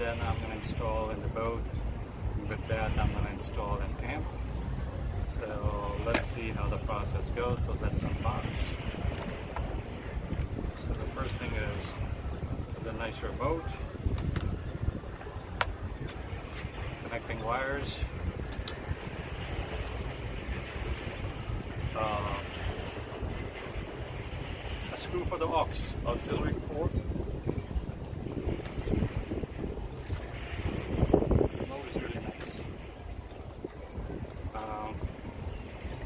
then I'm going to install in the boat. With that, I'm going to install an amp. So let's see how the process goes. So let's unbox. So the first thing is the nice remote, connecting wires, a screw for the auxiliary port.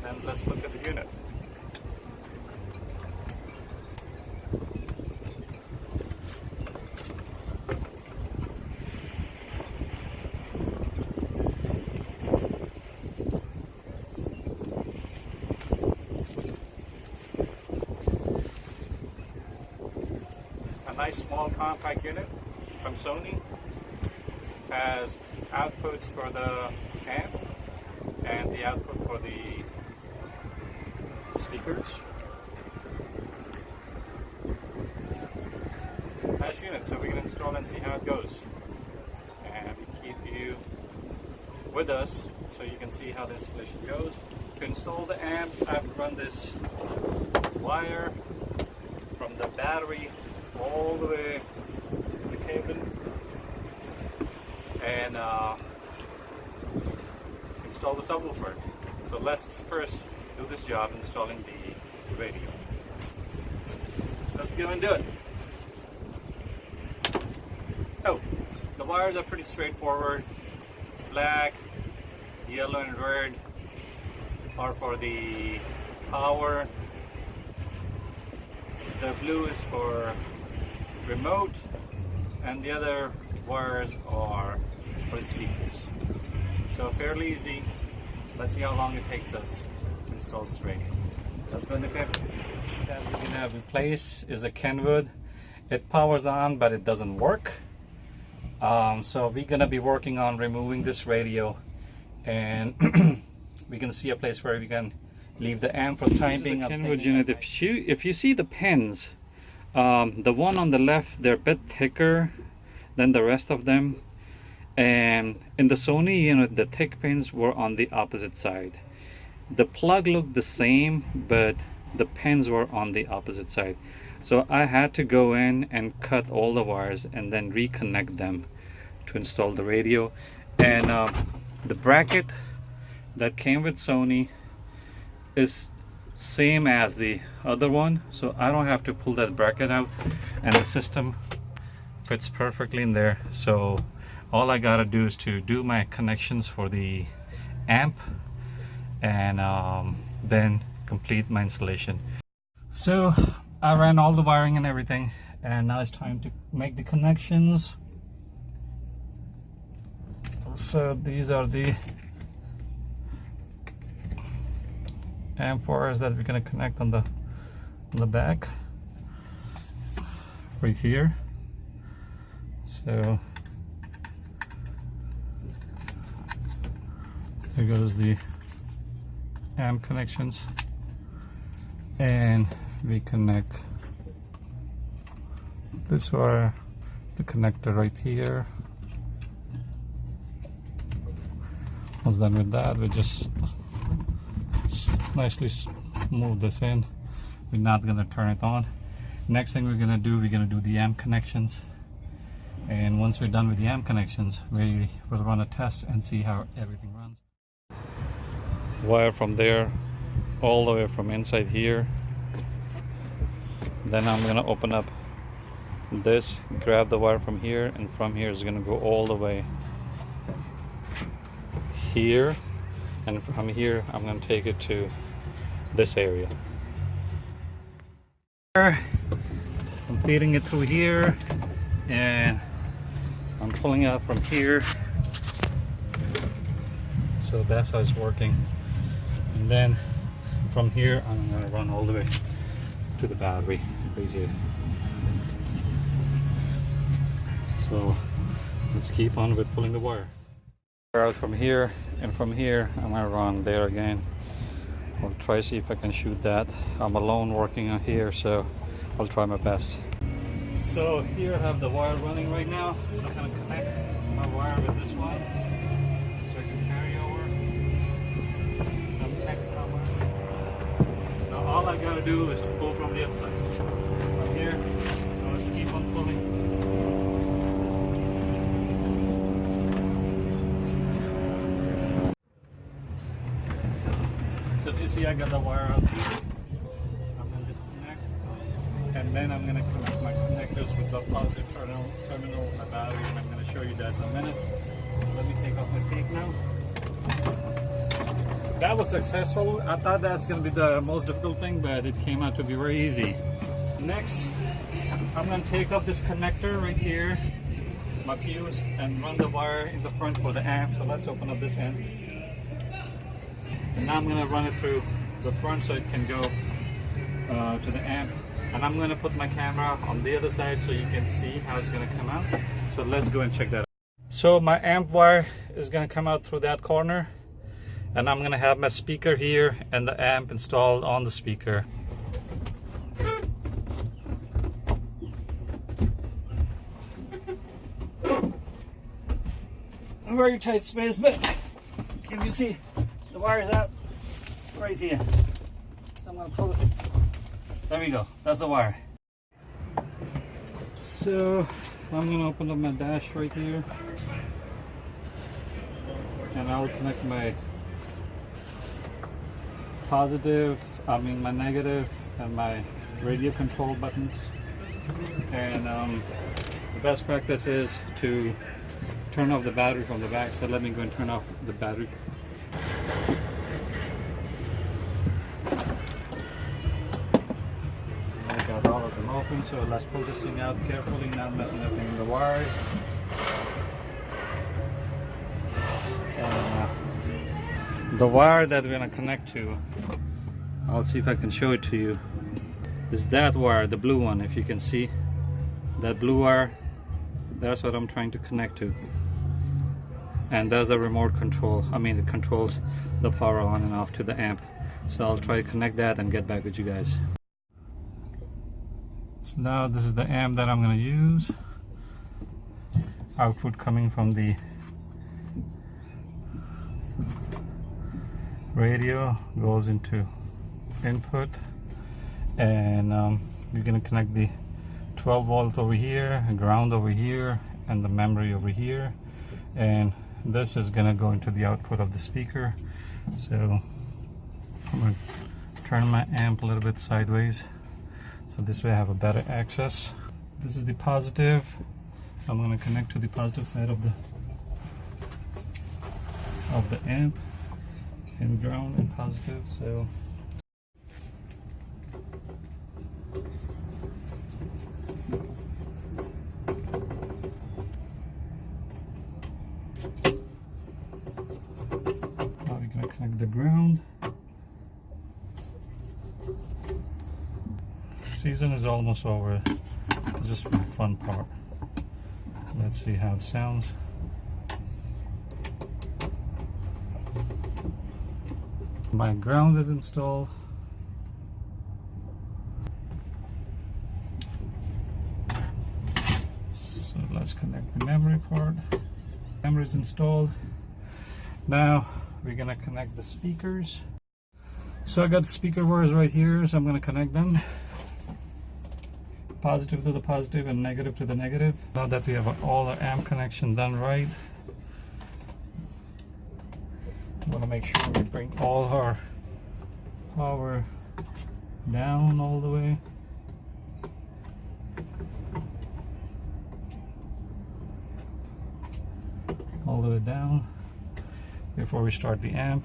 Then let's look at the unit. A nice small compact unit from Sony. Has outputs for the amp and the output for the speakers. Nice unit, so we can install and see how it goes. And we keep you with us so you can see how the installation goes. To install the amp, I've run this wire from the battery all the way to the cable and install the subwoofer. So let's first do this job installing the radio. Let's go and do it. Oh, the wires are pretty straightforward. Black, yellow and red are for the power. The blue is for remote, and the other wires are for the speakers. So fairly easy. Let's see how long it takes us to install this radio. Let's go in the cable. That we're gonna have in place is a Kenwood. It powers on, but it doesn't work. So we're gonna be working on removing this radio, and we can see a place where we can leave the amp for the time being. Kenwood unit. If you see the pins, the one on the left, they're a bit thicker than the rest of them. And in the Sony unit, the thick pins were on the opposite side. The plug looked the same, but the pins were on the opposite side. So I had to go in and cut all the wires and then reconnect them to install the radio. And the bracket that came with Sony is same as the other one, so I don't have to pull that bracket out, and the system fits perfectly in there. So all I gotta do is to do my connections for the amp and then complete my installation. So I ran all the wiring and everything, and now it's time to make the connections. So these are the amp wires that we're gonna connect on the back right here. So there goes the amp connections, and we connect this wire, the connector right here. Once done with that, we just nicely move this in. We're not gonna turn it on. Next thing we're gonna do the amp connections, and once we're done with the amp connections, we will run a test and see how everything runs. Wire from there all the way from inside here. Then I'm gonna open up this, grab the wire from here, and from here is gonna go all the way here, and from here I'm gonna take it to this area. I'm feeding it through here, and I'm pulling out from here. So that's how it's working. And then from here I'm gonna run all the way to the battery right here. So let's keep on with pulling the wire out from here, and from here I'm gonna run there again. I'll try see if I can shoot that. I'm alone working on here, so I'll try my best. So here I have the wire running right now, so I'm gonna connect my wire with this one so I can carry over. I'm connecting my wire. Now all I gotta do is to pull from the other side. From here, I'll just keep on pulling. So if you see, I got the wire out here. I'm gonna disconnect, and then I'm gonna connect my connectors with the positive terminal of my battery, and I'm gonna show you that in a minute. So let me take off my tape now. So that was successful. I thought that's gonna be the most difficult thing, but it came out to be very easy. Next, I'm gonna take off this connector right here, my fuse, and run the wire in the front for the amp. So let's open up this end. And now I'm going to run it through the front so it can go to the amp. And I'm going to put my camera on the other side so you can see how it's going to come out. So let's go and check that out. So my amp wire is going to come out through that corner. And I'm going to have my speaker here and the amp installed on the speaker. A very tight space, but if you see, the wire is out right here. So I'm going to pull it. There we go. That's the wire. So I'm going to open up my dash right here. And I'll connect my my negative and my radio control buttons. And the best practice is to turn off the battery from the back. So let me go and turn off the battery. I got all of them open, so let's pull this thing out carefully, not messing up any of the wires. The wire that we're going to connect to, I'll see if I can show it to you, is that wire, the blue one. If you can see that blue wire, that's what I'm trying to connect to. And there's a remote control. It controls the power on and off to the amp. So I'll try to connect that and get back with you guys. So now this is the amp that I'm going to use. Output coming from the radio goes into input, and you're going to connect the 12 volt over here, ground over here, and the memory over here, and this is going to go into the output of the speaker. So I'm going to turn my amp a little bit sideways so this way I have a better access. This is the positive. I'm going to connect to the positive side of the amp, and ground and positive. So now we're going to connect the ground. Season is almost over. Just for the fun part. Let's see how it sounds. My ground is installed. So let's connect the memory part. Memory is installed. Now we're gonna connect the speakers. So I got the speaker wires right here, so I'm gonna connect them. Positive to the positive and negative to the negative. Now that we have all our amp connection done right, I want to make sure we bring all our power down all the way. All the way down before we start the amp.